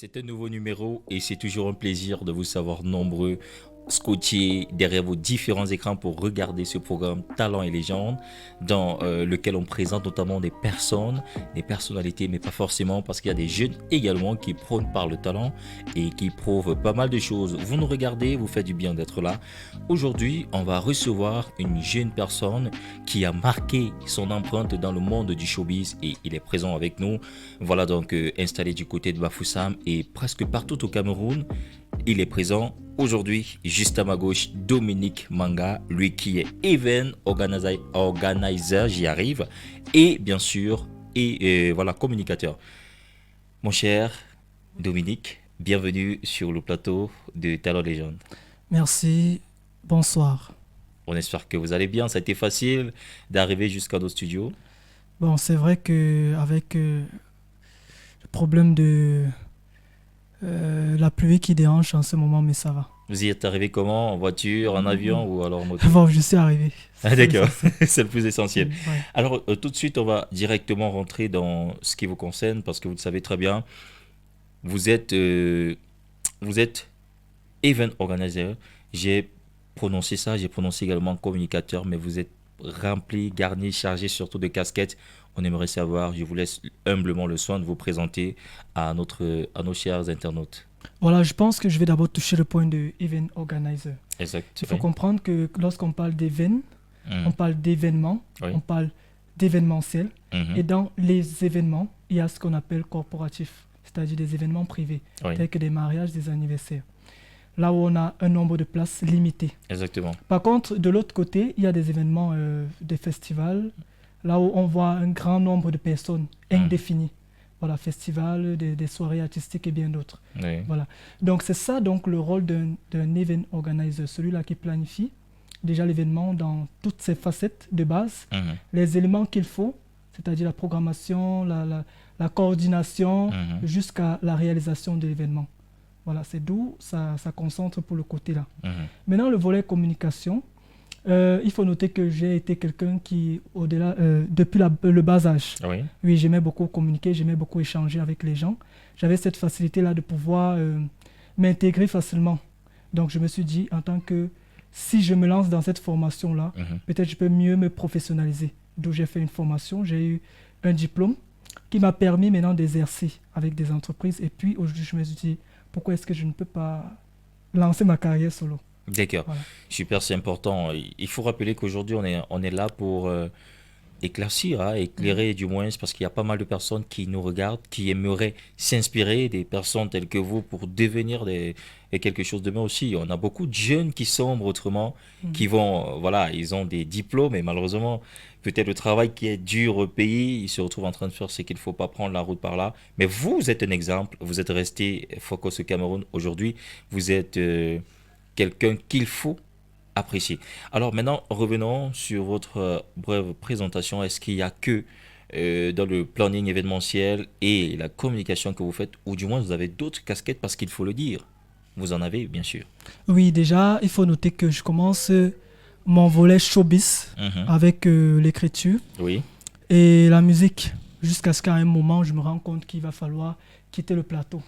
C'est un nouveau numéro et c'est toujours un plaisir de vous savoir nombreux scotchés derrière vos différents écrans pour regarder ce programme Talents et légendes dans lequel on présente notamment des personnes, des personnalités, mais pas forcément parce qu'il y a des jeunes également qui prônent par le talent et qui prouvent pas mal de choses. Vous nous regardez, vous faites du bien d'être là. Aujourd'hui, on va recevoir une jeune personne qui a marqué son empreinte dans le monde du showbiz et il est présent avec nous. Voilà donc installé du côté de Bafoussam et presque partout au Cameroun. Il est présent aujourd'hui, juste à ma gauche, Dominique Manga, lui qui est event organizer, j'y arrive, et bien sûr, voilà, communicateur. Mon cher Dominique, bienvenue sur le plateau de Talent Légende. Merci, bonsoir. On espère que vous allez bien, ça a été facile d'arriver jusqu'à nos studios. Bon, c'est vrai que avec le problème de la pluie qui dérange en ce moment, mais ça va. Vous y êtes arrivé comment? En voiture, en avion ou alors en moto? Bon, je suis arrivé. Ah, C'est d'accord, l'essentiel. c'est le plus essentiel. Ouais. Alors, tout de suite, on va directement rentrer dans ce qui vous concerne parce que vous le savez très bien, vous êtes, euh, vous êtes event organizer. J'ai prononcé ça, j'ai prononcé également communicateur, mais vous êtes rempli, garni, chargé surtout de casquettes. On aimerait savoir, je vous laisse humblement le soin de vous présenter à nos chers internautes. Voilà, je pense que je vais d'abord toucher le point de event organizer. Exact, Il faut oui. comprendre que lorsqu'on parle d'event, on Mhm. parle d'événements, Oui. on parle d'événementiel. Et Mhm. dans les événements, il y a ce qu'on appelle corporatif, c'est-à-dire des événements privés, Oui, tels que des mariages, des anniversaires. Là où on a un nombre de places limité. exactement. Par contre, de l'autre côté, il y a des événements, des festivals, là où on voit un grand nombre de personnes Mhm. indéfinies. Voilà, festivals, des soirées artistiques et bien d'autres. Oui. Voilà. Donc c'est ça donc le rôle d'un event organizer, celui-là qui planifie déjà l'événement dans toutes ses facettes de base, Mhm. les éléments qu'il faut, c'est-à-dire la programmation, la coordination, Mhm. jusqu'à la réalisation de l'événement. Voilà, c'est d'où ça concentre pour le côté là. Mhm. Maintenant, le volet communication, il faut noter que j'ai été quelqu'un qui, au-delà, depuis le bas âge, Oui. oui, j'aimais beaucoup communiquer, j'aimais beaucoup échanger avec les gens. J'avais cette facilité-là de pouvoir m'intégrer facilement. Donc, je me suis dit, en tant que, si je me lance dans cette formation-là, Mhm. peut-être je peux mieux me professionnaliser. D'où j'ai fait une formation, j'ai eu un diplôme qui m'a permis maintenant d'exercer avec des entreprises. Et puis, aujourd'hui, je me suis dit, pourquoi est-ce que je ne peux pas lancer ma carrière solo? D'accord. Voilà. Super, c'est important. Il faut rappeler qu'aujourd'hui, on est là pour éclaircir, hein, Mhm. éclairer du moins, c'est parce qu'il y a pas mal de personnes qui nous regardent, qui aimeraient s'inspirer des personnes telles que vous pour devenir quelque chose demain aussi. On a beaucoup de jeunes qui sombrent autrement, qui Mhm. vont, voilà, ils ont des diplômes et malheureusement, peut-être le travail qui est dur au pays, ils se retrouvent en train de faire ce qu'il ne faut pas prendre la route par là. Mais vous êtes un exemple, vous êtes resté focus au Cameroun aujourd'hui, vous êtes quelqu'un qu'il faut apprécier. Alors maintenant, revenons sur votre brève présentation. Est-ce qu'il y a que dans le planning événementiel et la communication que vous faites, ou du moins vous avez d'autres casquettes parce qu'il faut le dire. Vous en avez, bien sûr. Oui, déjà, il faut noter que je commence mon volet showbiz Mhm. avec l'écriture Oui. et la musique, jusqu'à ce qu'à un moment, je me rends compte qu'il va falloir quitter le plateau,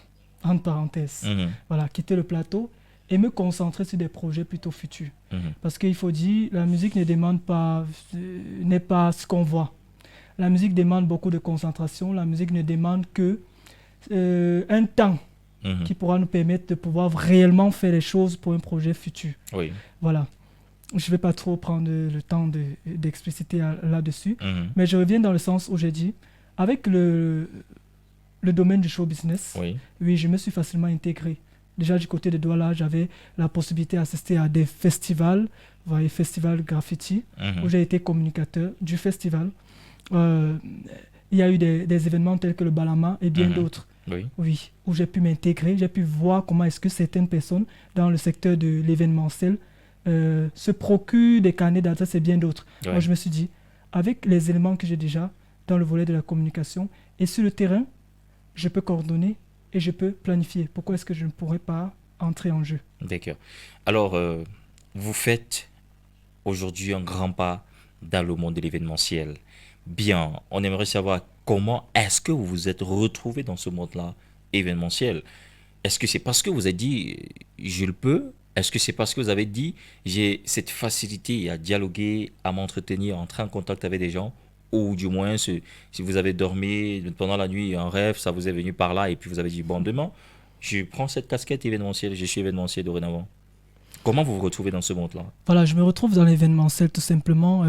entre parenthèses. Mhm. Voilà, quitter le plateau et me concentrer sur des projets plutôt futurs. Mhm. Parce qu'il faut dire, la musique ne demande pas, n'est pas ce qu'on voit. La musique demande beaucoup de concentration, la musique ne demande que un temps Mhm. qui pourra nous permettre de pouvoir réellement faire les choses pour un projet futur. Oui. Voilà. Je ne vais pas trop prendre le temps d'expliciter là-dessus, Mhm. mais je reviens dans le sens où j'ai dit, avec le domaine du show business, Oui. oui, je me suis facilement intégré. Déjà du côté de Douala, j'avais la possibilité d'assister à des festivals, vous voyez, festival graffiti, où Mhm. j'ai été communicateur du festival. Euh, il y a eu des événements tels que le Balama et bien Mhm. d'autres. Oui. Oui, où j'ai pu m'intégrer, j'ai pu voir comment est-ce que certaines personnes dans le secteur de l'événementiel se procurent des carnets d'adresses et bien d'autres. Moi, Ouais. je me suis dit, avec les éléments que j'ai déjà dans le volet de la communication et sur le terrain, je peux coordonner et je peux planifier. Pourquoi est-ce que je ne pourrais pas entrer en jeu? D'accord. Alors, vous faites aujourd'hui un grand pas dans le monde de l'événementiel. Bien, on aimerait savoir comment est-ce que vous vous êtes retrouvé dans ce monde-là événementiel. Est-ce que c'est parce que vous avez dit je le peux? Est-ce que c'est parce que vous avez dit j'ai cette facilité à dialoguer, à m'entretenir, à entrer en contact avec des gens? Ou du moins, si vous avez dormi pendant la nuit, un rêve, ça vous est venu par là et puis vous avez dit bon, demain, je prends cette casquette événementielle, je suis événementiel dorénavant. Comment vous vous retrouvez dans ce monde-là? Voilà, je me retrouve dans l'événementiel tout simplement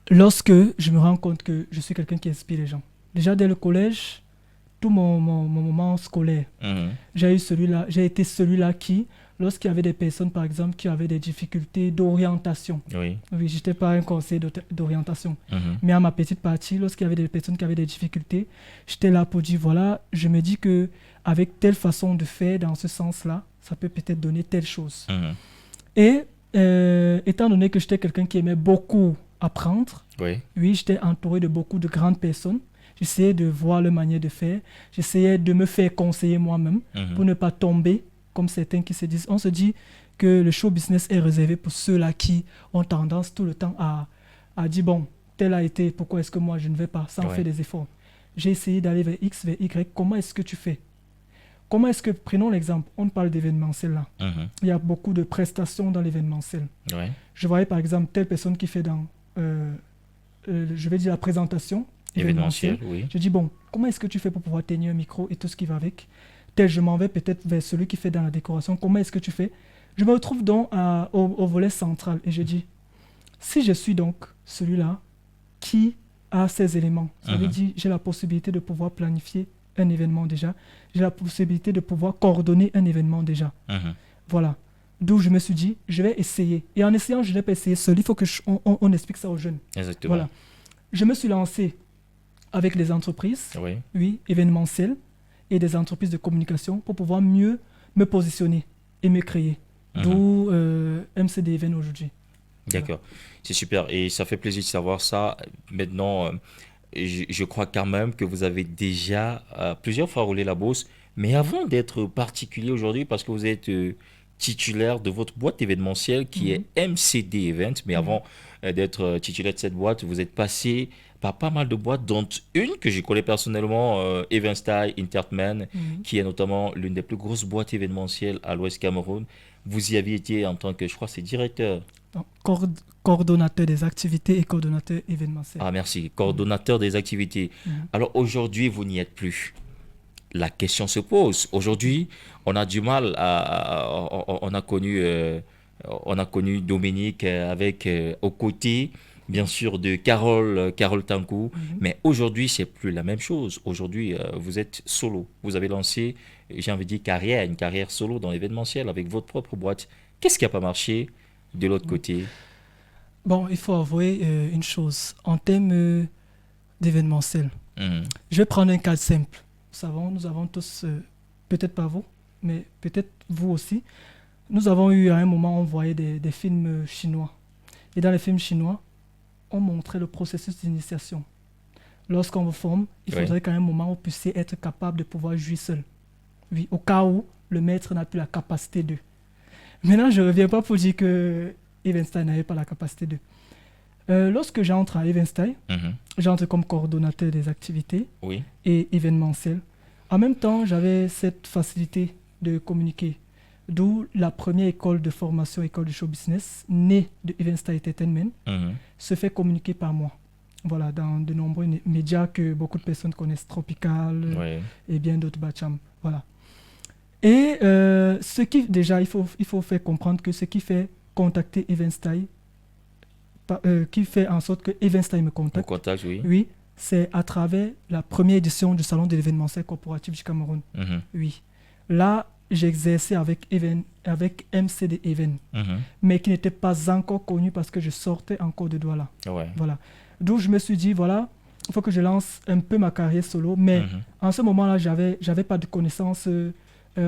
lorsque je me rends compte que je suis quelqu'un qui inspire les gens. Déjà dès le collège, tout mon moment scolaire, Mhm. j'ai été celui-là qui, lorsqu'il y avait des personnes, par exemple, qui avaient des difficultés d'orientation, Oui. oui, je n'étais pas un conseiller d'orientation, Mhm. mais à ma petite partie, lorsqu'il y avait des personnes qui avaient des difficultés, j'étais là pour dire, voilà, je me dis que avec telle façon de faire dans ce sens-là, ça peut peut-être donner telle chose. Mhm. Et étant donné que j'étais quelqu'un qui aimait beaucoup apprendre, Oui. oui, j'étais entouré de beaucoup de grandes personnes. J'essayais de voir leur manière de faire. J'essayais de me faire conseiller moi-même Mhm. pour ne pas tomber comme certains qui se disent. On se dit que le show business est réservé pour ceux-là qui ont tendance tout le temps à dire, bon, tel a été, pourquoi est-ce que moi je ne vais pas sans Ouais. faire des efforts. J'ai essayé d'aller vers X, vers Y. Comment est-ce que tu fais? Comment est-ce que, prenons l'exemple, on parle d'événementiel là. Mhm. Il y a beaucoup de prestations dans l'événementiel. Ouais. Je voyais par exemple telle personne qui fait dans, je vais dire la présentation Événementiel, événementielle. oui. Je dis, bon, comment est-ce que tu fais pour pouvoir tenir un micro et tout ce qui va avec? Tel, je m'en vais peut-être vers celui qui fait dans la décoration. Comment est-ce que tu fais? Je me retrouve donc au volet central et je dis, si je suis donc celui-là qui a ces éléments, ça veut Mhm. dire j'ai la possibilité de pouvoir planifier un événement déjà, j'ai la possibilité de pouvoir coordonner un événement déjà. Mhm. Voilà. D'où je me suis dit, je vais essayer. Et en essayant, je n'ai pas essayé seul. Il faut que on explique ça aux jeunes. Exactement. Voilà. Je me suis lancé avec les entreprises, Oui. oui, événementielles, et des entreprises de communication pour pouvoir mieux me positionner et me créer. Mhm. D'où MCD Event aujourd'hui. D'accord. C'est super. Et ça fait plaisir de savoir ça. Maintenant, je crois quand même que vous avez déjà plusieurs fois roulé la bourse. Mais avant d'être particulier aujourd'hui, parce que vous êtes titulaire de votre boîte événementielle qui est MCD Event, mais avant d'être titulaire de cette boîte, vous êtes passé par pas mal de boîtes, dont une que je connais personnellement, Evenstyle Entertainment, qui est notamment l'une des plus grosses boîtes événementielles à l'Ouest Cameroun. Vous y aviez été en tant que, je crois, c'est directeur. Donc, coordonnateur des activités et coordonnateur événementiel. Ah, merci. Coordonnateur des activités. Mhm. Alors aujourd'hui, vous n'y êtes plus. La question se pose. Aujourd'hui, on a du mal on a connu Dominique avec aux côtés, bien sûr, de Carole Tankou. Mhm. Mais aujourd'hui, c'est plus la même chose. Aujourd'hui, vous êtes solo. Vous avez lancé, j'ai envie de dire, une carrière solo dans l'événementiel avec votre propre boîte. Qu'est-ce qui n'a pas marché de l'autre côté? Bon, il faut avouer une chose. En termes d'événementiel, Mhm. je vais prendre un cas simple. Nous avons tous, peut-être pas vous, mais peut-être vous aussi, nous avons eu à un moment, on voyait des films chinois. Et dans les films chinois, on montrait le processus d'initiation. Lorsqu'on vous forme, il Oui. faudrait qu'à un moment, vous puissiez être capable de pouvoir jouer seul. Oui, au cas où le maître n'a plus la capacité de. Maintenant, je ne reviens pas pour dire que Evenstyle n'avait pas la capacité de. Lorsque j'entre à Evenstyle, Mhm. j'entre comme coordonnateur des activités Oui. et événementiel. En même temps, j'avais cette facilité de communiquer. D'où la première école de formation, école de show business, née de Evenstyle Entertainment, Mhm. se fait communiquer par moi. Voilà, dans de nombreux médias que beaucoup de personnes connaissent, Tropical Ouais. et bien d'autres, Bacham. Voilà. Et ce qui, déjà, il faut faire comprendre que ce qui fait contacter Evenstyle, qui fait en sorte que Evenstyle me Au contacte, contact, oui. oui, c'est à travers la première édition du Salon de l'événementiel corporatif du Cameroun. Mhm. Oui. Là, j'ai exercé avec MCD Event, Mhm. mais qui n'était pas encore connu parce que je sortais encore de Douala. Ouais. Voilà. D'où je me suis dit, voilà, il faut que je lance un peu ma carrière solo. Mais Mhm. en ce moment-là, j'avais pas de connaissances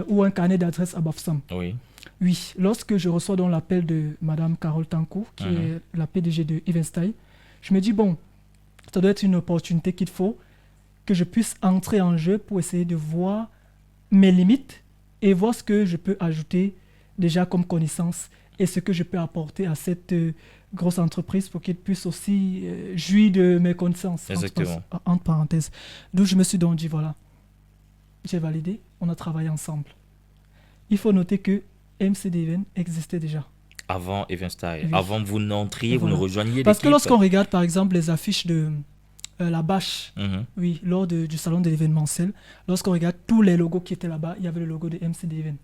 ou un carnet d'adresse à Bafsam. Oui. Oui, lorsque je reçois donc l'appel de Madame Carole Tankou, qui Mhm. est la PDG de Evenstyle, je me dis, bon, ça doit être une opportunité qu'il faut que je puisse entrer en jeu pour essayer de voir mes limites et voir ce que je peux ajouter déjà comme connaissance et ce que je peux apporter à cette grosse entreprise pour qu'elle puisse aussi jouir de mes connaissances, Exactement. entre parenthèses. D'où je me suis donc dit, voilà, j'ai validé, on a travaillé ensemble. Il faut noter que MCD Event existait déjà. Avant Evenstyle, Oui. avant que vous n'entriez, vous ne Voilà. rejoigniez Parce que l'équipe. lorsqu'on regarde par exemple les affiches de la bâche, Mhm. oui, lors du salon de l'événementiel, lorsqu'on regarde tous les logos qui étaient là-bas, il y avait le logo de MCD Event.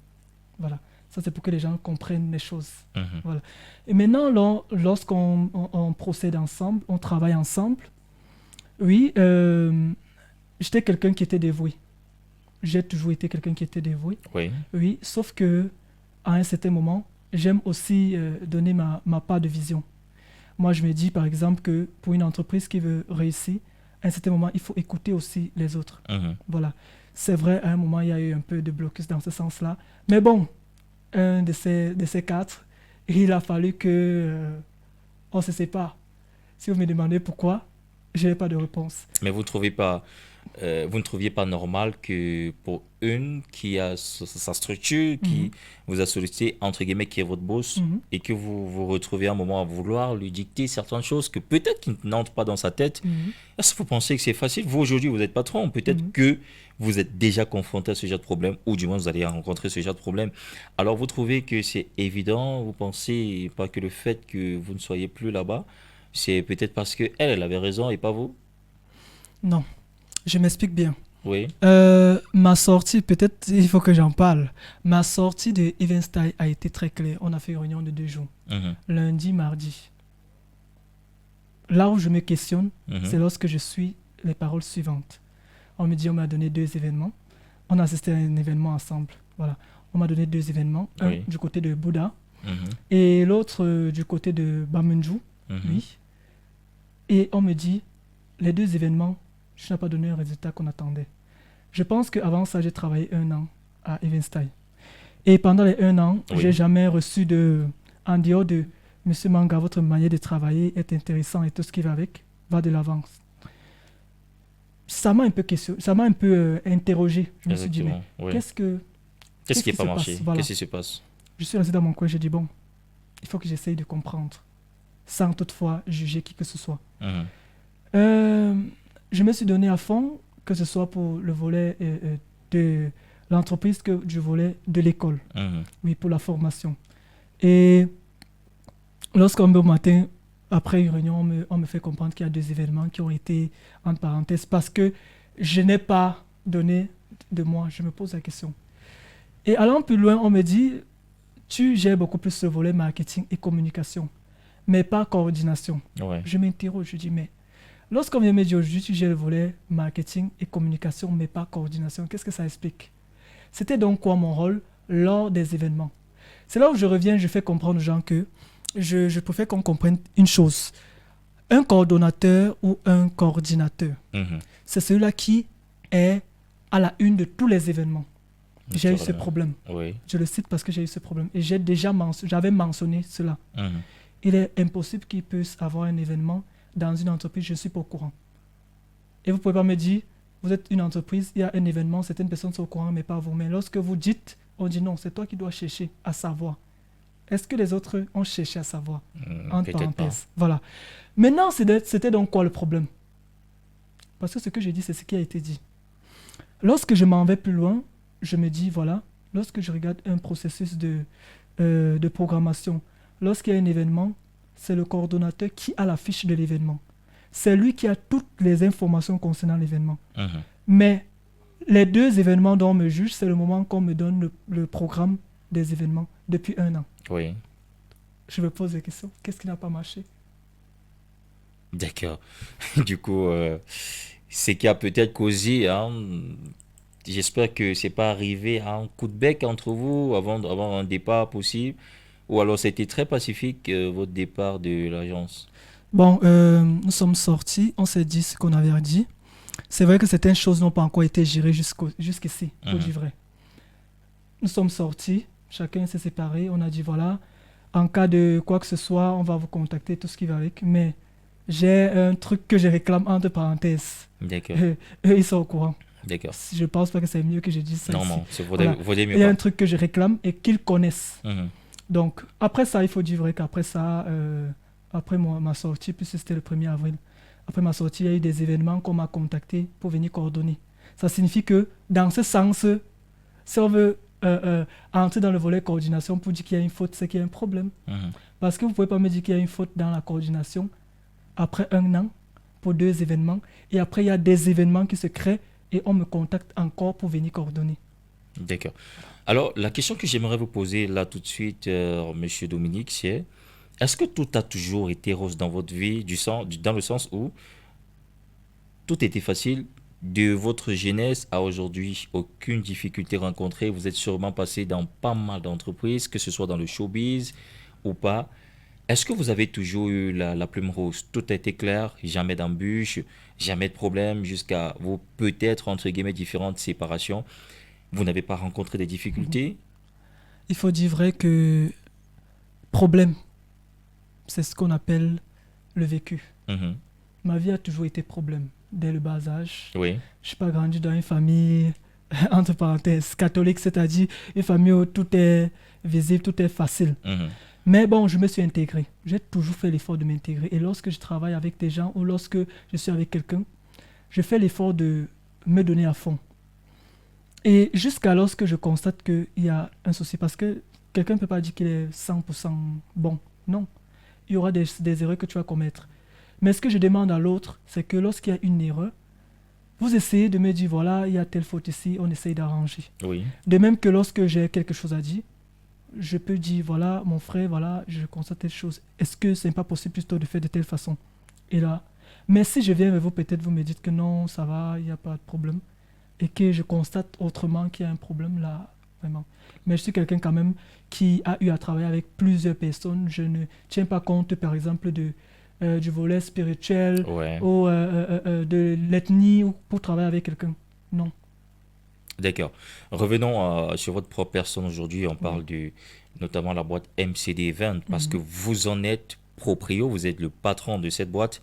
Voilà. Ça, c'est pour que les gens comprennent les choses. Mhm. Voilà. Et maintenant, lorsqu'on procède ensemble, on travaille ensemble, oui, j'étais quelqu'un qui était dévoué. J'ai toujours été quelqu'un qui était dévoué. Oui. Oui, sauf que à un certain moment, j'aime aussi donner ma part de vision. Moi, je me dis, par exemple, que pour une entreprise qui veut réussir, à un certain moment, il faut écouter aussi les autres. Mhm. Voilà. C'est vrai, à un moment, il y a eu un peu de blocus dans ce sens-là. Mais bon, un de ces quatre, il a fallu que on se sépare. Si vous me demandez pourquoi, je n'ai pas de réponse. Mais vous ne trouviez pas normal que pour une qui a sa structure, qui Mhm. vous a sollicité, entre guillemets, qui est votre boss, Mhm. et que vous vous retrouvez à un moment à vouloir lui dicter certaines choses que peut-être qui n'entrent pas dans sa tête. Mhm. Est-ce que vous pensez que c'est facile? Vous, aujourd'hui, vous êtes patron. Peut-être Mhm. que vous êtes déjà confronté à ce genre de problème, ou du moins vous allez rencontrer ce genre de problème. Alors, vous trouvez que c'est évident? Vous pensez pas que le fait que vous ne soyez plus là-bas, c'est peut-être parce que elle avait raison et pas vous? Non, je m'explique bien. Oui. Ma sortie, peut-être il faut que j'en parle. Ma sortie de Evenstyle a été très claire. On a fait une réunion de 2 jours, Mhm. lundi, mardi. Là où je me questionne, Mhm. c'est lorsque je suis les paroles suivantes. On me dit, on m'a donné 2 événements. On a assisté à un événement ensemble. Voilà. On m'a donné 2 événements. Un Oui. du côté de Bouddha Mhm. et l'autre du côté de Bamunju. Mhm. Oui. Et on me dit, les 2 événements, je n'ai pas donné un résultat qu'on attendait. Je pense qu'avant ça, j'ai travaillé 1 an à Evenstyle. Et pendant les 1 an, Oui. j'ai jamais reçu en dehors de Monsieur Manga, votre manière de travailler est intéressant et tout ce qui va avec, va de l'avance. Ça m'a un peu interrogé. Je me suis dit, mais Exactement. Oui. qu'est-ce Qu'est-ce qu'est-ce qui n'a qui pas se marché? passe? Voilà. Qu'est-ce qui se passe? Je suis resté dans mon coin, j'ai dit, bon, il faut que j'essaye de comprendre, sans toutefois juger qui que ce soit. Mhm. Euh, je me suis donné à fond, que ce soit pour le volet de l'entreprise que du volet de l'école. Mhm. Oui, pour la formation. Et lorsqu'on me au matin, après une réunion, on me fait comprendre qu'il y a 2 événements qui ont été entre parenthèses parce que je n'ai pas donné de moi. Je me pose la question. Et allant plus loin, on me dit, tu gères beaucoup plus ce volet marketing et communication, mais pas coordination. Ouais. Je m'interroge, je dis, mais lorsqu'on vient me dire aujourd'hui, tu gères le volet marketing et communication, mais pas coordination, qu'est-ce que ça explique? C'était donc quoi mon rôle lors des événements? C'est là où je reviens, je fais comprendre aux gens que je préfère qu'on comprenne une chose. Un coordonnateur ou un coordinateur, Mhm. c'est celui-là qui est à la une de tous les événements. J'ai eu ce Naturellement. problème. Oui. Je le cite parce que j'ai eu ce problème. Et j'avais mentionné cela. Mhm. Il est impossible qu'il puisse avoir un événement dans une entreprise, je ne suis pas au courant. Et vous ne pouvez pas me dire, vous êtes une entreprise, il y a un événement, certaines personnes sont au courant, mais pas vous. Mais lorsque vous dites, on dit non, c'est toi qui dois chercher à savoir. Est-ce que les autres ont cherché à savoir? Entre Peut-être pas. parenthèses. Voilà. Maintenant, c'était donc quoi le problème? Parce que ce que j'ai dit, c'est ce qui a été dit. Lorsque je m'en vais plus loin, je me dis, voilà, lorsque je regarde un processus de programmation, lorsqu'il y a un événement, c'est le coordonnateur qui a la fiche de l'événement. C'est lui qui a toutes les informations concernant l'événement. Mhm. Mais les 2 événements dont on me juge, c'est le moment qu'on me donne le programme des événements depuis 1 an. Oui. Je me pose des questions. Qu'est-ce qui n'a pas marché? D'accord. Du coup, c'est qui a peut-être causé, hein, j'espère que c'est pas arrivé à un coup de bec entre vous avant un départ possible. Ou alors c'était très pacifique, votre départ de l'agence. Bon, nous sommes sortis, on s'est dit ce qu'on avait dit. C'est vrai que certaines choses n'ont pas encore été gérées jusqu'ici, pour Mhm. dire vrai. Nous sommes sortis, chacun s'est séparé, on a dit voilà, en cas de quoi que ce soit, on va vous contacter, tout ce qui va avec. Mais j'ai un truc que je réclame entre parenthèses. D'accord. Eux, ils sont au courant. D'accord. Je pense pas que c'est mieux que je dise ça Non, ici. non, vaudrait Voilà. mieux Il y a pas. un truc que je réclame et qu'ils connaissent. Mhm. Donc, après ça, il faut dire vrai qu'après ça, après ma sortie, puisque c'était le 1er avril, après ma sortie, il y a eu des événements qu'on m'a contacté pour venir coordonner. Ça signifie que dans ce sens, si on veut entrer dans le volet coordination pour dire qu'il y a une faute, c'est qu'il y a un problème. Parce que vous ne pouvez pas me dire qu'il y a une faute dans la coordination après 1 an pour 2 événements. Et après, il y a des événements qui se créent et on me contacte encore pour venir coordonner. D'accord. Alors, la question que j'aimerais vous poser là tout de suite, Monsieur Dominique, c'est est-ce que tout a toujours été rose dans votre vie, dans le sens où tout était facile de votre jeunesse à aujourd'hui, aucune difficulté rencontrée, vous êtes sûrement passé dans pas mal d'entreprises, que ce soit dans le showbiz ou pas. Est-ce que vous avez toujours eu la plume rose? Tout a été clair, jamais d'embûches, jamais de problème, jusqu'à vos peut-être, entre guillemets, différentes séparations. Vous n'avez pas rencontré des difficultés? Il faut dire vrai que problème, c'est ce qu'on appelle le vécu. Mhm. Ma vie a toujours été problème dès le bas âge. Oui. Je suis pas grandi dans une famille, entre parenthèses, catholique, c'est-à-dire une famille où tout est visible, tout est facile. Mhm. Mais bon, je me suis intégré. J'ai toujours fait l'effort de m'intégrer. Et lorsque je travaille avec des gens ou lorsque je suis avec quelqu'un, je fais l'effort de me donner à fond. Et jusqu'à lorsque je constate qu'il y a un souci, parce que quelqu'un ne peut pas dire qu'il est 100% bon. Non. Il y aura des erreurs que tu vas commettre. Mais ce que je demande à l'autre, c'est que lorsqu'il y a une erreur, vous essayez de me dire, voilà, il y a telle faute ici, on essaye d'arranger. Oui. De même que lorsque j'ai quelque chose à dire, je peux dire, voilà, mon frère, voilà, je constate telle chose. Est-ce que ce n'est pas possible plutôt de faire de telle façon? Et là, mais si je viens vers vous, peut-être vous me dites que non, ça va, il n'y a pas de problème. Et que je constate autrement qu'il y a un problème là, vraiment. Mais je suis quelqu'un quand même qui a eu à travailler avec plusieurs personnes. Je ne tiens pas compte, par exemple, du volet spirituel Ouais. ou de l'ethnie ou pour travailler avec quelqu'un. Non. D'accord. Revenons sur votre propre personne aujourd'hui. On parle notamment la boîte MCD Event parce que vous en êtes proprio, vous êtes le patron de cette boîte.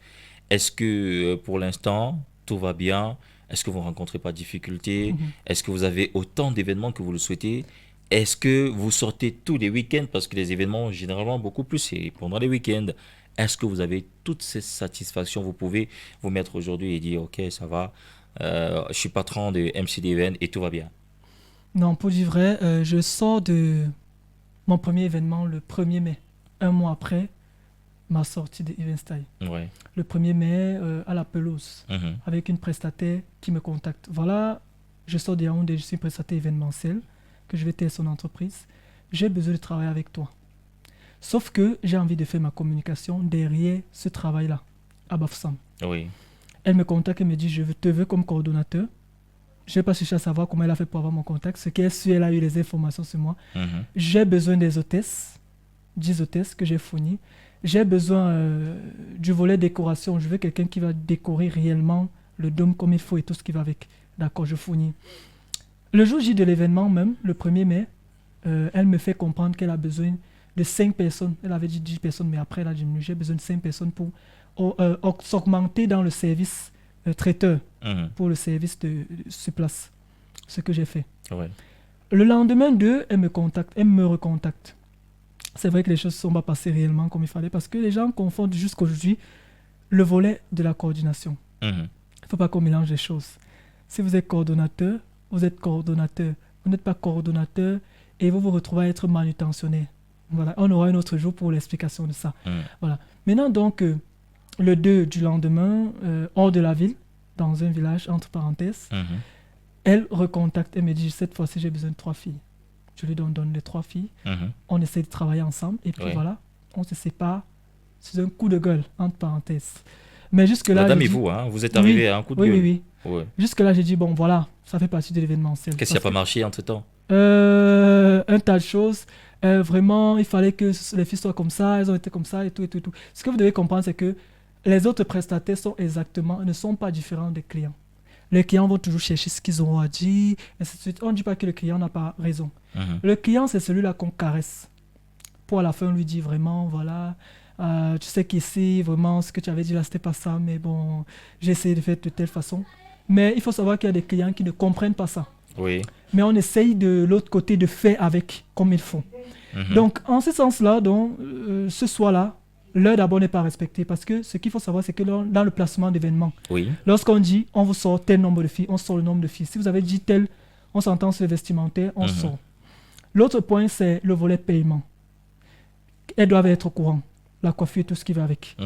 Est-ce que pour l'instant, tout va bien? Est-ce que vous ne rencontrez pas de difficultés? Est-ce que vous avez autant d'événements que vous le souhaitez? Est-ce que vous sortez tous les week-ends? Parce que les événements, généralement, beaucoup plus, c'est pendant les week-ends. Est-ce que vous avez toutes ces satisfactions? Vous pouvez vous mettre aujourd'hui et dire, OK, ça va, je suis patron de MCD Event et tout va bien. Non, pour dire vrai, je sors de mon premier événement le 1er mai, 1 mois après ma sortie de Event Style. Ouais. Le 1er mai, à la pelouse, Mhm. avec une prestataire qui me contacte. Voilà, je sors de Yaoundé, je suis une prestataire événementielle, que je vais tester son entreprise. J'ai besoin de travailler avec toi. Sauf que j'ai envie de faire ma communication derrière ce travail-là, à Bafsam. Oui. Elle me contacte et me dit, je te veux comme coordonnateur. Je n'ai pas cherché à savoir comment elle a fait pour avoir mon contact. Ce qu'elle su, elle a eu les informations sur moi. Mhm. J'ai besoin des hôtesses, 10 hôtesses que j'ai fournies. J'ai besoin du volet décoration. Je veux quelqu'un qui va décorer réellement le dôme comme il faut et tout ce qui va avec. D'accord, je fournis. Le jour J de l'événement même, le 1er mai, elle me fait comprendre qu'elle a besoin de 5 personnes. Elle avait dit 10 personnes, mais après elle a diminué. J'ai besoin de 5 personnes pour s'augmenter dans le service traiteur, Mhm. pour le service sur place. Ce que j'ai fait. Ouais. Le lendemain d'eux, elle me recontacte. C'est vrai que les choses ne sont pas passées réellement comme il fallait parce que les gens confondent jusqu'aujourd'hui le volet de la coordination. Mhm. Il ne faut pas qu'on mélange les choses. Si vous êtes coordonnateur, vous êtes coordonnateur. Vous n'êtes pas coordonnateur et vous vous retrouvez à être manutentionnaire. Voilà, on aura un autre jour pour l'explication de ça. Mhm. Voilà. Maintenant, donc, le 2 du lendemain, hors de la ville, dans un village, entre parenthèses, Mhm. elle recontacte et me dit, cette fois-ci, j'ai besoin de 3 filles. Je lui donne les 3 filles. Mhm. On essaie de travailler ensemble. Et puis Ouais. voilà, on se sépare. C'est un coup de gueule, entre parenthèses. Mais jusque-là... La dame j'ai et dit- vous, hein, vous êtes Oui, arrivé à un coup de oui, gueule. oui, oui. Ouais. Jusque-là, j'ai dit, bon, voilà, ça fait partie de l'événementiel. Qu'est-ce qui n'a Parce pas marché entre-temps? un tas de choses. Vraiment, il fallait que les filles soient comme ça, elles ont été comme ça et tout, et tout, et tout. Ce que vous devez comprendre, c'est que les autres prestataires ne sont pas différents des clients. Les clients vont toujours chercher ce qu'ils auront à dire, et ainsi de suite. On ne dit pas que le client n'a pas raison. Mhm. Le client, c'est celui-là qu'on caresse. Pour à la fin lui dire vraiment, voilà, tu sais qu'ici, vraiment, ce que tu avais dit là, c'était pas ça, mais bon, j'ai essayé de faire de telle façon. Mais il faut savoir qu'il y a des clients qui ne comprennent pas ça. Oui. Mais on essaye de l'autre côté de faire avec comme il faut. Mhm. Donc, en ce sens-là, ce soir-là, l'heure d'abord n'est pas respectée. Parce que ce qu'il faut savoir, c'est que dans le placement d'événements, Oui. lorsqu'on dit on vous sort tel nombre de filles, on sort le nombre de filles. Si vous avez dit tel, on s'entend sur le vestimentaire, on sort. L'autre point, c'est le volet paiement. Elles doivent être au courant. La coiffure et tout ce qui va avec.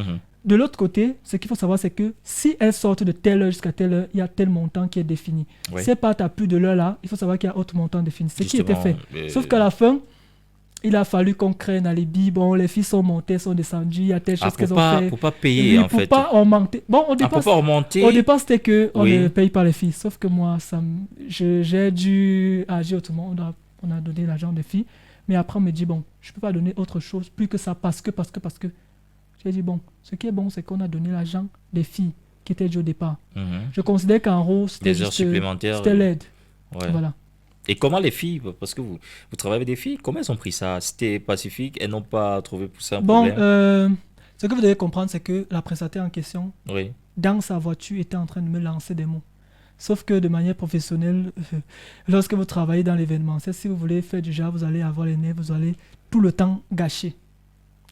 De l'autre côté, ce qu'il faut savoir, c'est que si elles sortent de telle heure jusqu'à telle heure, il y a tel montant qui est défini. Oui. Si elles partent à plus de l'heure là, il faut savoir qu'il y a autre montant défini. C'est qui était fait. Justement, Sauf qu'à la fin, il a fallu qu'on crée un alibi. Bon, les filles sont montées, sont descendues, il y a telle chose qu'elles ont fait. Pour pas payer, Oui, en pour fait. pas augmenter. Bon, au Pour départ, pas remonter. au départ c'était qu'on Oui. ne paye pas les filles. Sauf que moi, j'ai dû agir autrement. On a donné l'argent des filles. Mais après, on me dit, bon, je ne peux pas donner autre chose plus que ça parce que. J'ai dit, bon, ce qui est bon, c'est qu'on a donné l'argent des filles qui étaient dues au départ. Je considère qu'en gros, c'était Des heures juste, supplémentaires. c'était l'aide. Ouais. Voilà. Et comment les filles, parce que vous travaillez avec des filles, comment elles ont pris ça? C'était pacifique, elles n'ont pas trouvé ça un Bon, problème? ce que vous devez comprendre, c'est que la prestataire en question, Oui. dans sa voiture, était en train de me lancer des mots. Sauf que de manière professionnelle, lorsque vous travaillez dans l'événementiel, si vous voulez faire du genre, vous allez avoir les nerfs, vous allez tout le temps gâcher.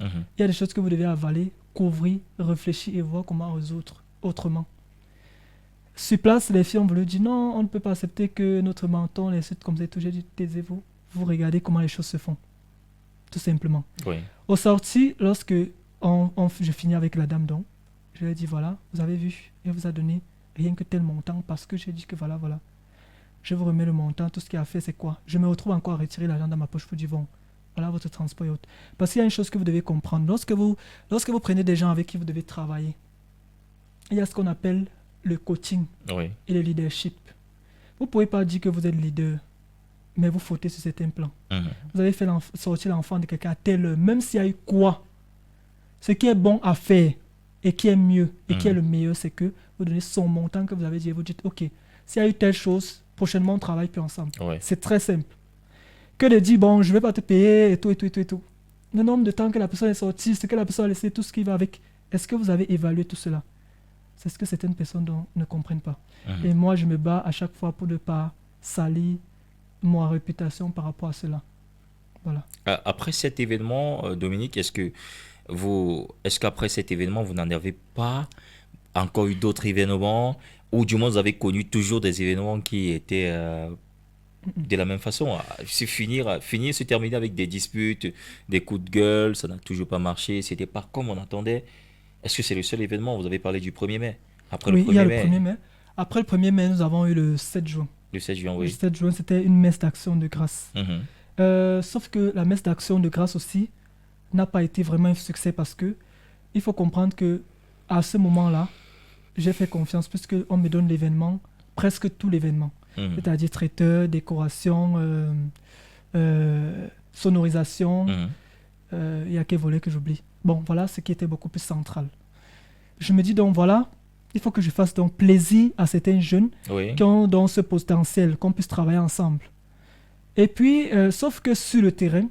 Il y a des choses que vous devez avaler, couvrir, réfléchir et voir comment résoudre autrement. Sur place, les filles ont voulu dire non, on ne peut pas accepter que notre menton, les suites comme ça et tout. J'ai dit taisez-vous, vous regardez comment les choses se font. Tout simplement. Oui. Au sorti, lorsque je finis avec la dame donc, je lui ai dit voilà, vous avez vu, elle vous a donné rien que tel montant parce que j'ai dit que voilà. Je vous remets le montant, tout ce qu'il a fait c'est quoi? Je me retrouve encore à retirer l'argent dans ma poche pour dire bon, voilà votre transport et autres. Parce qu'il y a une chose que vous devez comprendre. Lorsque vous prenez des gens avec qui vous devez travailler, il y a ce qu'on appelle le coaching Oui. et le leadership. Vous ne pouvez pas dire que vous êtes leader, mais vous fautez sur certains plans. Vous avez fait sortir l'enfant de quelqu'un à telle heure, même s'il y a eu quoi. Ce qui est bon à faire et qui est mieux et qui est le meilleur, c'est que vous donnez son montant que vous avez dit et vous dites ok, s'il y a eu telle chose, prochainement on travaille plus ensemble. Oui. C'est très simple. Que de dire bon, je ne vais pas te payer et tout. Le nombre de temps que la personne est sortie, ce que la personne a laissé, tout ce qui va avec. Est-ce que vous avez évalué tout cela? C'est ce que certaines personnes ne comprennent pas. Et moi, je me bats à chaque fois pour ne pas salir ma réputation par rapport à cela. Voilà. Après cet événement, Dominique, est-ce qu'après cet événement, vous n'en avez pas encore eu d'autres événements, ou du moins vous avez connu toujours des événements qui étaient de la même façon, se terminer avec des disputes, des coups de gueule, ça n'a toujours pas marché, c'était pas comme on attendait? Est-ce que c'est le seul événement? Vous avez parlé du 1er mai. Après Oui, le 1er il y a le mai. 1er mai. Après le 1er mai, nous avons eu le 7 juin. Le 7 juin, oui. Le 7 juin, c'était une messe d'action de grâce. Sauf que la messe d'action de grâce aussi n'a pas été vraiment un succès parce que il faut comprendre que à ce moment-là, j'ai fait confiance puisqu'on me donne l'événement, presque tout l'événement. C'est-à-dire traiteur, décoration, sonorisation. Il y a quel volet que j'oublie? Bon, voilà ce qui était beaucoup plus central. Je me dis donc voilà, il faut que je fasse donc plaisir à certains jeunes qui ont donc ce potentiel, qu'on puisse travailler ensemble. Et puis, sauf que sur le terrain,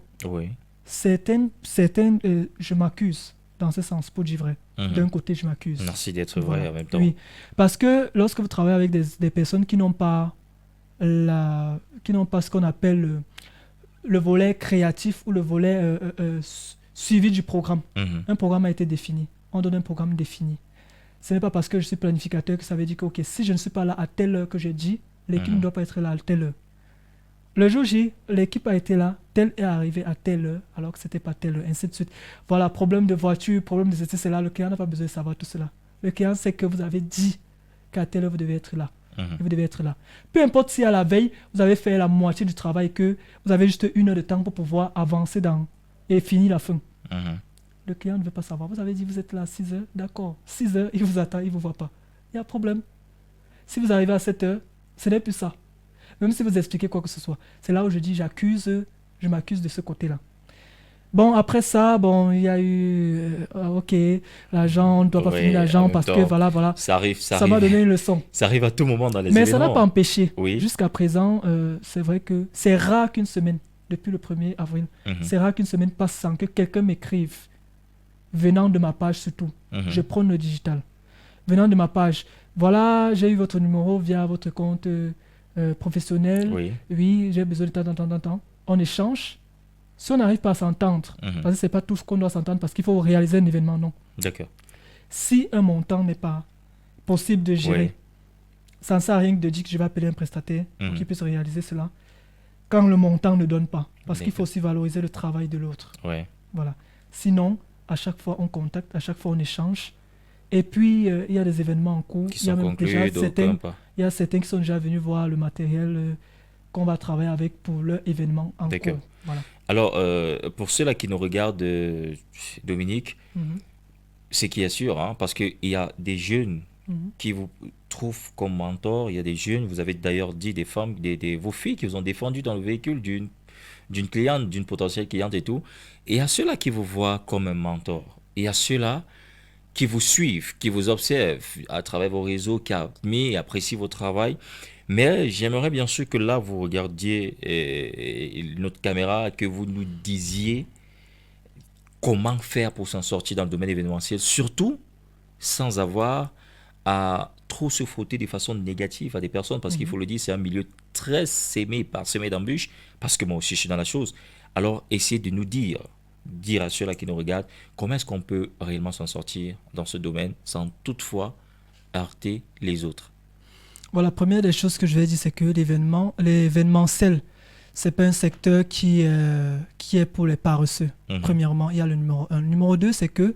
certains je m'accuse dans ce sens, pour dire vrai. D'un côté, je m'accuse. Merci d'être vrai en même temps. Oui, parce que lorsque vous travaillez avec des personnes qui n'ont pas ce qu'on appelle le volet créatif ou le volet suivi du programme. Un programme a été défini. On donne un programme défini. Ce n'est pas parce que je suis planificateur que ça veut dire que ok, si je ne suis pas là à telle heure que j'ai dit, l'équipe ne doit pas être là à telle heure. Le jour J, l'équipe a été là, tel est arrivé à telle heure, alors que ce n'était pas telle heure, ainsi de suite. Voilà, problème de voiture, problème de ceci, c'est là. Le client n'a pas besoin de savoir tout cela. Le client sait que vous avez dit qu'à telle heure, vous devez être là. Vous devez être là. Peu importe si à la veille, vous avez fait la moitié du travail et que vous avez juste 1 heure de temps pour pouvoir avancer et finir la fin. Le client ne veut pas savoir. Vous avez dit, vous êtes là à 6 heures, d'accord. 6 heures, il vous attend, il ne vous voit pas. Il y a un problème. Si vous arrivez à 7 heures, ce n'est plus ça. Même si vous expliquez quoi que ce soit. C'est là où je dis, je m'accuse de ce côté-là. Bon, après ça, bon, il y a eu, ok, l'agent, on ne doit pas finir l'agent parce que voilà. Ça m'a donné une leçon. Ça arrive à tout moment dans les Mais événements. ça n'a pas empêché. Oui. Jusqu'à présent, c'est vrai que c'est rare qu'une semaine, depuis le 1er avril, c'est rare qu'une semaine passe sans que quelqu'un m'écrive, venant de ma page surtout. Je prône le digital. Venant de ma page, voilà, j'ai eu votre numéro via votre compte professionnel. Oui, j'ai besoin de temps. On échange. Si on n'arrive pas à s'entendre, parce que ce n'est pas tout ce qu'on doit s'entendre, parce qu'il faut réaliser un événement, non. D'accord. Si un montant n'est pas possible de gérer, Ouais. ça ne sert à rien de dire que je vais appeler un prestataire pour Mhm. qu'il puisse réaliser cela, quand le montant ne donne pas. Parce qu'il faut D'accord. aussi valoriser le travail de l'autre. Ouais. Voilà. Sinon, à chaque fois, on contacte, à chaque fois, on échange. Et puis, il y a des événements en cours. Qui Il y a sont même déjà conclus, d'autres certains, pas. il y a certains qui sont déjà venus voir le matériel qu'on va travailler avec pour leur événement en D'accord. cours. Voilà. Alors, pour ceux-là qui nous regardent, Dominique, Mhm. c'est qui est sûr, hein, parce qu'il y a des jeunes Mhm. qui vous trouvent comme mentor. Il y a des jeunes, vous avez d'ailleurs dit des femmes, vos filles qui vous ont défendu dans le véhicule d'une cliente, d'une potentielle cliente et tout. Et il y a ceux-là qui vous voient comme un mentor. Et il y a ceux-là qui vous suivent, qui vous observent à travers vos réseaux, qui admirent et apprécient votre travail. Mais j'aimerais bien sûr que là, vous regardiez notre caméra, que vous nous disiez comment faire pour s'en sortir dans le domaine événementiel, surtout sans avoir à trop se frotter de façon négative à des personnes, parce qu'il Mhm. faut le dire, c'est un milieu très parsemé d'embûches, parce que moi aussi je suis dans la chose. Alors essayez de nous dire à ceux-là qui nous regardent, comment est-ce qu'on peut réellement s'en sortir dans ce domaine sans toutefois heurter les autres. Voilà, la première des choses que je vais dire, c'est que l'événementiel, c'est pas un secteur qui est pour les paresseux. Mhm. Premièrement, il y a le numéro 1. Le numéro 2, c'est que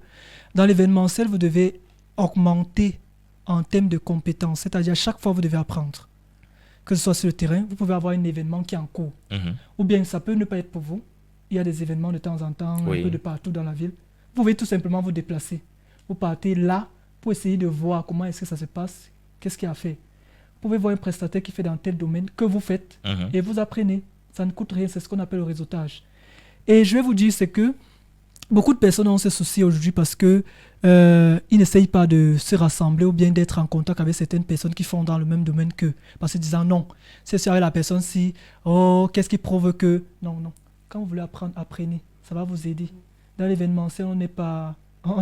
dans l'événementiel, vous devez augmenter en termes de compétences. C'est-à-dire, à chaque fois, vous devez apprendre. Que ce soit sur le terrain, vous pouvez avoir un événement qui est en cours. Mhm. Ou bien, ça peut ne pas être pour vous. Il y a des événements de temps en temps, un Oui. peu de partout dans la ville. Vous pouvez tout simplement vous déplacer. Vous partez là pour essayer de voir comment est-ce que ça se passe, qu'est-ce qu'il y a à faire. Vous pouvez voir un prestataire qui fait dans tel domaine que vous faites Mhm. et vous apprenez. Ça ne coûte rien, c'est ce qu'on appelle le réseautage. Et je vais vous dire, c'est que beaucoup de personnes ont ce souci aujourd'hui parce que ils n'essayent pas de se rassembler ou bien d'être en contact avec certaines personnes qui font dans le même domaine qu'eux. Parce qu'ils disent non, c'est avec la personne si, oh, qu'est-ce qui prouve que... Non, non. Quand vous voulez apprendre, apprenez. Ça va vous aider. Dans l'événementiel, on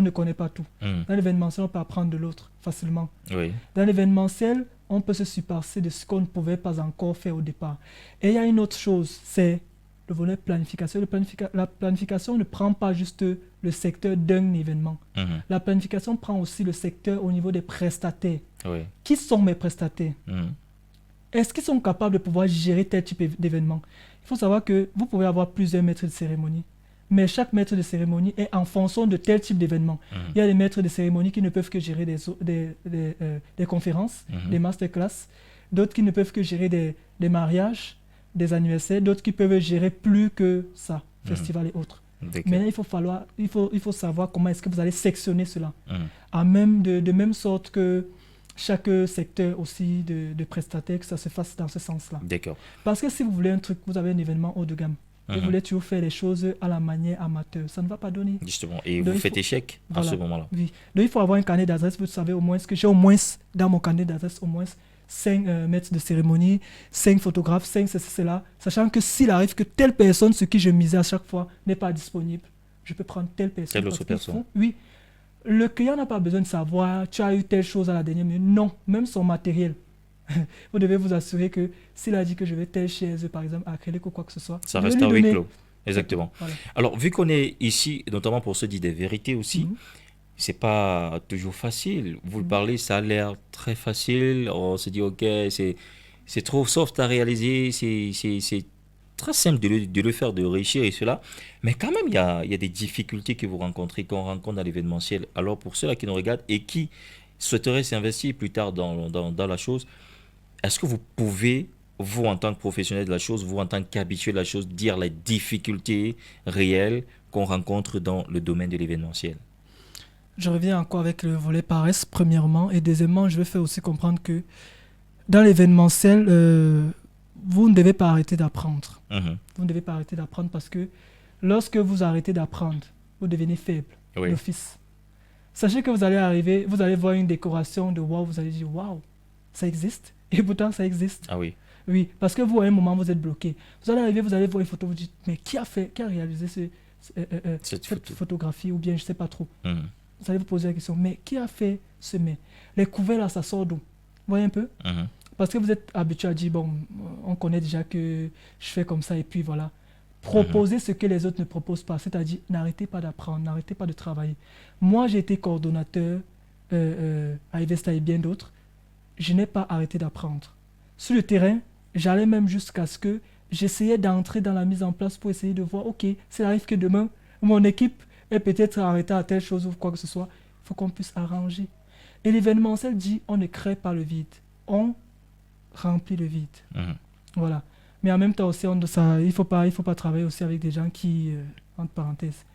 ne connaît pas tout. Mhm. Dans l'événementiel, on peut apprendre de l'autre facilement. Oui. Dans l'événementiel, on peut se surpasser de ce qu'on ne pouvait pas encore faire au départ. Et il y a une autre chose, c'est le volet planification. La planification ne prend pas juste le secteur d'un événement. Mhm. La planification prend aussi le secteur au niveau des prestataires. Oui. Qui sont mes prestataires? Mhm. Est-ce qu'ils sont capables de pouvoir gérer tel type d'événement? Il faut savoir que vous pouvez avoir plusieurs maîtres de cérémonie, mais chaque maître de cérémonie est en fonction de tel type d'événement. Mhm. Il y a des maîtres de cérémonie qui ne peuvent que gérer des conférences, Mhm. des masterclass, d'autres qui ne peuvent que gérer des mariages, des anniversaires, d'autres qui peuvent gérer plus que ça, festivals et autres. D'accord. Maintenant, il faut savoir comment est-ce que vous allez sectionner cela, Mhm. de même sorte que chaque secteur aussi de prestataires, que ça se fasse dans ce sens-là. D'accord. Parce que si vous voulez un truc, vous avez un événement haut de gamme, vous Mhm. voulez toujours faire les choses à la manière amateur, ça ne va pas donner. Justement. Et Donc, vous il faites faut- échec à Voilà. ce moment-là. Oui. Donc il faut avoir un carnet d'adresse, vous savez au moins que j'ai au moins dans mon carnet d'adresse au moins 5 maîtres de cérémonie, 5 photographes, 5 ceci, cela, sachant que s'il arrive que telle personne, ce qui je misais à chaque fois, n'est pas disponible, je peux prendre telle personne. Telle parce autre qu'il personne. faut- oui. Le client n'a pas besoin de savoir, tu as eu telle chose à la dernière minute. Non, même son matériel. Vous devez vous assurer que s'il a dit que je vais telle chaise, par exemple, acrylique ou quoi que ce soit, Ça je vais reste lui à huis donner. clos. Exactement. Voilà. Alors, vu qu'on est ici, notamment pour se dire des vérités aussi, Mhm. c'est pas toujours facile. Vous le Mhm. parlez, ça a l'air très facile. On se dit, ok, c'est trop soft à réaliser, c'est très simple de le faire, de réussir et cela. Mais quand même, il y a des difficultés que vous rencontrez, qu'on rencontre dans l'événementiel. Alors, pour ceux-là qui nous regardent et qui souhaiteraient s'investir plus tard dans la chose, est-ce que vous pouvez, vous en tant que professionnel de la chose, vous en tant qu'habitué de la chose, dire les difficultés réelles qu'on rencontre dans le domaine de l'événementiel? Je reviens encore avec le volet paresse, premièrement. Et deuxièmement, je vais faire aussi comprendre que dans l'événementiel, vous ne devez pas arrêter d'apprendre. Mhm. Vous ne devez pas arrêter d'apprendre parce que lorsque vous arrêtez d'apprendre, vous devenez faible Oui. d'office. Sachez que vous allez arriver, vous allez voir une décoration de wow, vous allez dire waouh, ça existe. Et pourtant, ça existe. Ah oui. Oui, parce que vous, à un moment, vous êtes bloqué. Vous allez arriver, vous allez voir une photo, vous dites, mais qui a réalisé Cette cette photo. photographie ou bien je ne sais pas trop. Mhm. Vous allez vous poser la question, mais qui a fait ce mais? Les couverts là, ça sort d'où? Vous voyez un peu? Mhm. Parce que vous êtes habitué à dire, bon, on connaît déjà que je fais comme ça et puis voilà. Proposez ce que les autres ne proposent pas, c'est-à-dire n'arrêtez pas d'apprendre, n'arrêtez pas de travailler. Moi, j'ai été coordonnateur à Ivesta et bien d'autres. Je n'ai pas arrêté d'apprendre. Sur le terrain, j'allais même jusqu'à ce que j'essayais d'entrer dans la mise en place pour essayer de voir, ok, s'il arrive que demain, mon équipe est peut-être arrêtée à telle chose ou quoi que ce soit, il faut qu'on puisse arranger. Et l'événementiel dit, on ne crée pas le vide, on remplit le vide. Voilà. Mais en même temps aussi, il ne faut pas travailler aussi avec des gens qui, entre parenthèses,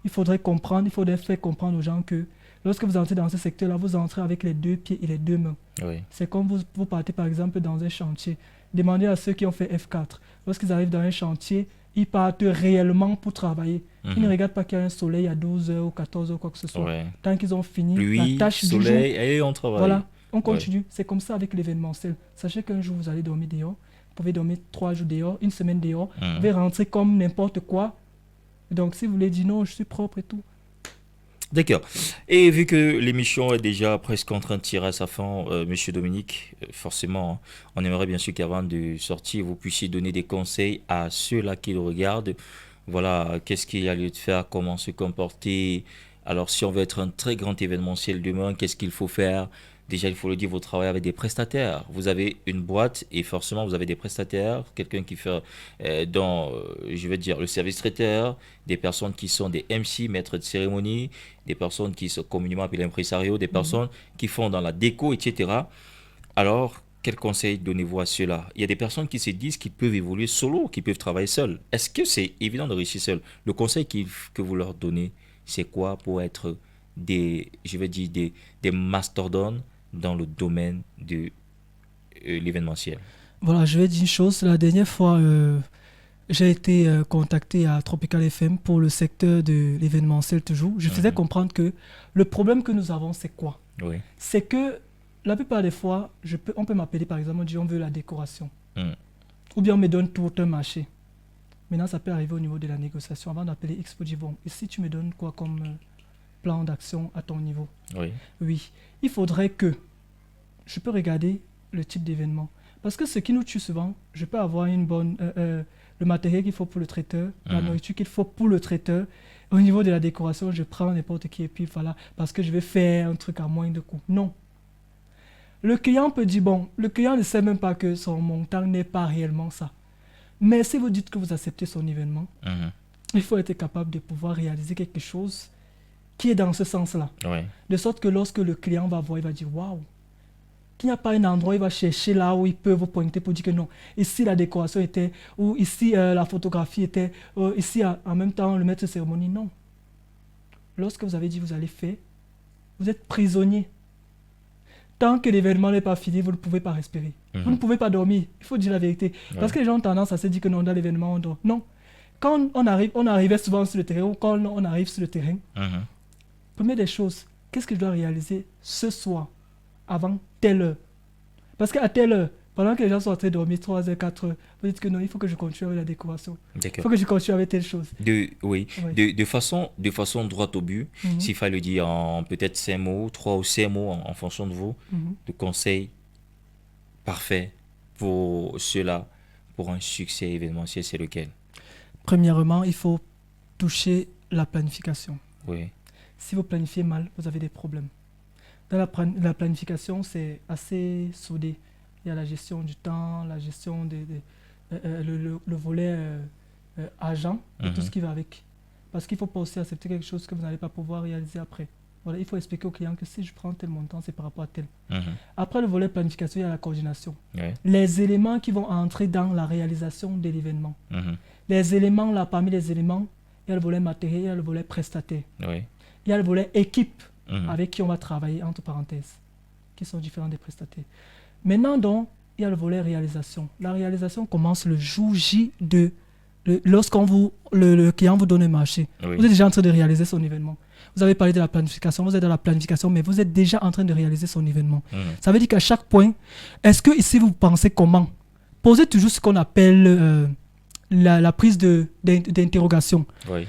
il faudrait faire comprendre aux gens que lorsque vous entrez dans ce secteur-là, vous entrez avec les 2 pieds et les 2 mains. Oui. C'est comme vous partez par exemple dans un chantier. Demandez à ceux qui ont fait F4. Lorsqu'ils arrivent dans un chantier, ils partent réellement pour travailler. Ils ne regardent pas qu'il y a un soleil à 12h ou 14h ou quoi que ce soit. Ouais. Tant qu'ils ont fini Pluie, la tâche soleil, du jour, et on travaille. voilà, on continue. C'est comme ça avec l'événementiel. Sachez qu'un jour, vous allez dormir dehors. Vous pouvez dormir 3 jours dehors, une semaine dehors. Vous pouvez rentrer comme n'importe quoi. Donc, si vous voulez dire non, je suis propre et tout. D'accord. Et vu que l'émission est déjà presque en train de tirer à sa fin, Monsieur Dominique, forcément, hein, on aimerait bien sûr qu'avant de sortir, vous puissiez donner des conseils à ceux-là qui le regardent. Voilà, qu'est-ce qu'il y a lieu de faire, comment se comporter. Alors, si on veut être un très grand événementiel demain, qu'est-ce qu'il faut faire? Déjà, il faut le dire, vous travaillez avec des prestataires. Vous avez une boîte et forcément, vous avez des prestataires, quelqu'un qui fait je vais dire, le service traiteur, des personnes qui sont des MC, maîtres de cérémonie, des personnes qui sont communément appelées impresario, des personnes qui font dans la déco, etc. Alors, quel conseil donnez-vous à ceux-là? Il y a des personnes qui se disent qu'ils peuvent évoluer solo, qu'ils peuvent travailler seuls. Est-ce que c'est évident de réussir seul? Le conseil que vous leur donnez, c'est quoi pour être des mastodontes dans le domaine de l'événementiel? Voilà, je vais dire une chose. La dernière fois, j'ai été contacté à Tropical FM pour le secteur de l'événementiel toujours. Je faisais comprendre que le problème que nous avons, c'est quoi? Oui. C'est que la plupart des fois, on peut m'appeler par exemple, on dit on veut la décoration. Ou bien on me donne tout un marché. Maintenant, ça peut arriver au niveau de la négociation. Avant d'appeler Expo Divon, et si tu me donnes quoi comme plan d'action à ton niveau? Oui. Oui. Il faudrait que je peux regarder le type d'événement. Parce que ce qui nous tue souvent, je peux avoir le matériel qu'il faut pour le traiteur, la nourriture qu'il faut pour le traiteur. Au niveau de la décoration, je prends n'importe qui et puis voilà, parce que je vais faire un truc à moindre coût. Non. Le client peut dire, bon, le client ne sait même pas que son montant n'est pas réellement ça. Mais si vous dites que vous acceptez son événement, il faut être capable de pouvoir réaliser quelque chose qui est dans ce sens-là. Ouais. De sorte que lorsque le client va voir, il va dire, waouh, qu'il n'y a pas un endroit, il va chercher là où il peut vous pointer pour dire que non, ici la décoration était, ou ici la photographie était, ici en même temps le maître de cérémonie. Non. Lorsque vous avez dit vous allez faire, vous êtes prisonnier. Tant que l'événement n'est pas fini, vous ne pouvez pas respirer. Vous ne pouvez pas dormir. Il faut dire la vérité. Parce que les gens ont tendance à se dire que non, dans l'événement, on dort. Non. Quand on arrivait souvent sur le terrain, ou quand on arrive sur le terrain, première des choses, qu'est-ce que je dois réaliser ce soir, avant telle heure? Parce qu'à telle heure, pendant que les gens sont en train de dormir 3 heures, 4 heures, vous dites que non, il faut que je continue avec la décoration. D'accord. Il faut que je continue avec telle chose. De façon droite au but, s'il fallait dire en peut-être 5 mots, 3 ou 5 mots en fonction de vous, de conseils parfaits pour cela, pour un succès événementiel, c'est lequel? Premièrement, il faut toucher la planification. Oui. Si vous planifiez mal, vous avez des problèmes. Dans la planification, c'est assez soudé. Il y a la gestion du temps, la gestion le volet agent et tout ce qui va avec. Parce qu'il ne faut pas aussi accepter quelque chose que vous n'allez pas pouvoir réaliser après. Voilà, il faut expliquer au client que si je prends tel montant, c'est par rapport à tel. Après le volet planification, il y a la coordination. Oui. Les éléments qui vont entrer dans la réalisation de l'événement. Les éléments, là, parmi les éléments, il y a le volet matériel, il y a le volet prestataire. Oui. Il y a le volet équipe avec qui on va travailler, entre parenthèses, qui sont différents des prestataires. Maintenant, donc, il y a le volet réalisation. La réalisation commence le jour J lorsqu'on le client vous donne un marché. Oui. Vous êtes déjà en train de réaliser son événement. Vous avez parlé de la planification, vous êtes dans la planification, mais vous êtes déjà en train de réaliser son événement. Ça veut dire qu'à chaque point, est-ce que ici vous pensez comment? Posez toujours ce qu'on appelle la prise d'interrogation. Oui.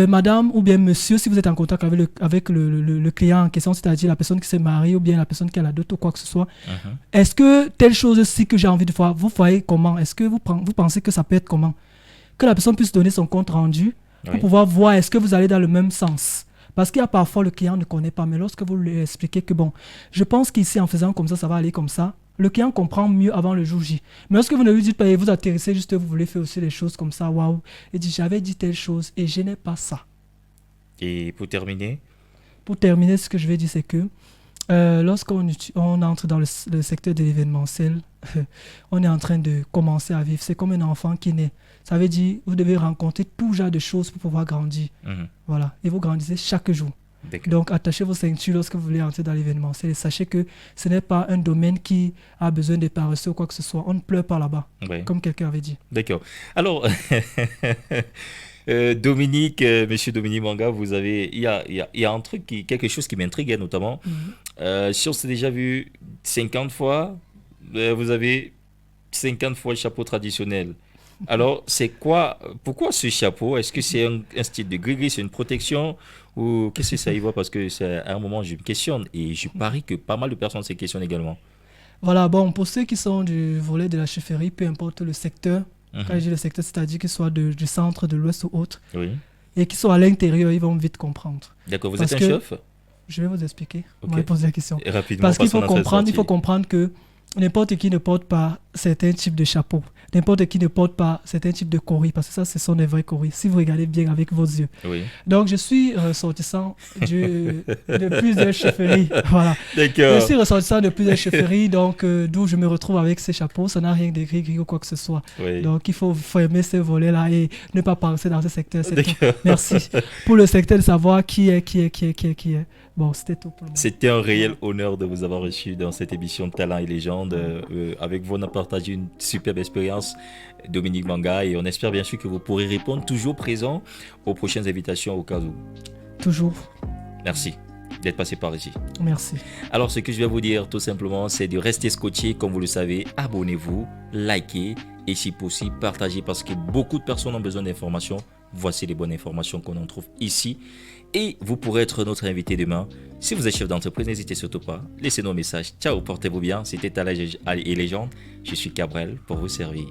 Madame ou bien monsieur, si vous êtes en contact avec le client en question, c'est-à-dire la personne qui s'est mariée ou bien la personne qui a la dot ou quoi que ce soit, est-ce que telle chose-ci que j'ai envie de voir, vous voyez comment? Est-ce que vous pensez que ça peut être comment? que la personne puisse donner son compte rendu pour Oui. pouvoir voir est-ce que vous allez dans le même sens. Parce qu'il y a parfois le client ne connaît pas, mais lorsque vous lui expliquez que bon, je pense qu'ici en faisant comme ça va aller comme ça, le client comprend mieux avant le jour J. Mais lorsque vous ne lui dites pas et vous atterrissez juste, vous voulez faire aussi les choses comme ça, waouh, il dit j'avais dit telle chose et je n'ai pas ça. Et pour terminer, Pour terminer, ce que je vais dire, c'est que lorsqu'on entre dans le secteur de l'événementiel, on est en train de commencer à vivre. C'est comme un enfant qui naît. Ça veut dire vous devez rencontrer tout genre de choses pour pouvoir grandir. Voilà. Et vous grandissez chaque jour. d'accord. Donc, attachez vos ceintures lorsque vous voulez entrer dans l'événementiel et sachez que ce n'est pas un domaine qui a besoin de paresseux ou quoi que ce soit. On ne pleure pas là-bas, Ouais. comme quelqu'un avait dit. D'accord. Alors, Dominique, monsieur Dominique Manga, vous avez, il y a un truc quelque chose qui m'intrigue, hein, notamment. Si on s'est déjà vu 50 fois, vous avez 50 fois le chapeau traditionnel. Alors, c'est quoi, pourquoi ce chapeau? Est-ce que c'est un style de gris-gris, c'est une protection ou qu'est-ce que ça y va? Parce que c'est à un moment, je me questionne et je parie que pas mal de personnes se questionnent également. Voilà, bon, pour ceux qui sont du volet de la chefferie, peu importe le secteur, quand je Mhm. dis le secteur, c'est-à-dire qu'ils soient du centre, de l'ouest ou autre, Oui. et qui sont à l'intérieur, ils vont vite comprendre. D'accord, vous Parce êtes un que- chef? Je vais vous expliquer. Ok. Vous m'avez posé la question. Et rapidement, Parce qu'il passons faut à notre comprendre, il faut sortie. comprendre que n'importe qui ne porte pas certains types de chapeaux. N'importe qui ne porte pas certains types de coris, parce que ça, ce sont des vrais coris, si vous regardez bien avec vos yeux. Oui. Donc, je suis ressortissant de plusieurs chefferies. Voilà. Je D'accord. suis ressortissant de plusieurs chefferies, donc d'où je me retrouve avec ces chapeaux. Ça n'a rien de gris-gris ou quoi que ce soit. Oui. Donc, il faut aimer ce volet-là et ne pas penser dans ce secteur. C'est tout. D'accord. Merci. Pour le secteur de savoir qui est. Bon, c'était tout pour le moment. C'était un réel honneur de vous avoir reçu dans cette émission de Talents et Légendes. Avec vous, on a partagé une superbe expérience, Dominique Manga, et on espère bien sûr que vous pourrez répondre toujours présent aux prochaines invitations au cas où. Toujours. Merci d'être passé par ici. Merci. Alors, ce que je vais vous dire tout simplement, c'est de rester scotché, comme vous le savez. Abonnez-vous, likez et si possible, partagez parce que beaucoup de personnes ont besoin d'informations. Voici les bonnes informations qu'on en trouve ici. Et vous pourrez être notre invité demain. Si vous êtes chef d'entreprise, n'hésitez surtout pas. Laissez-nous un message. Ciao, portez-vous bien. C'était Talents et Légendes. Je suis Cabrel pour vous servir.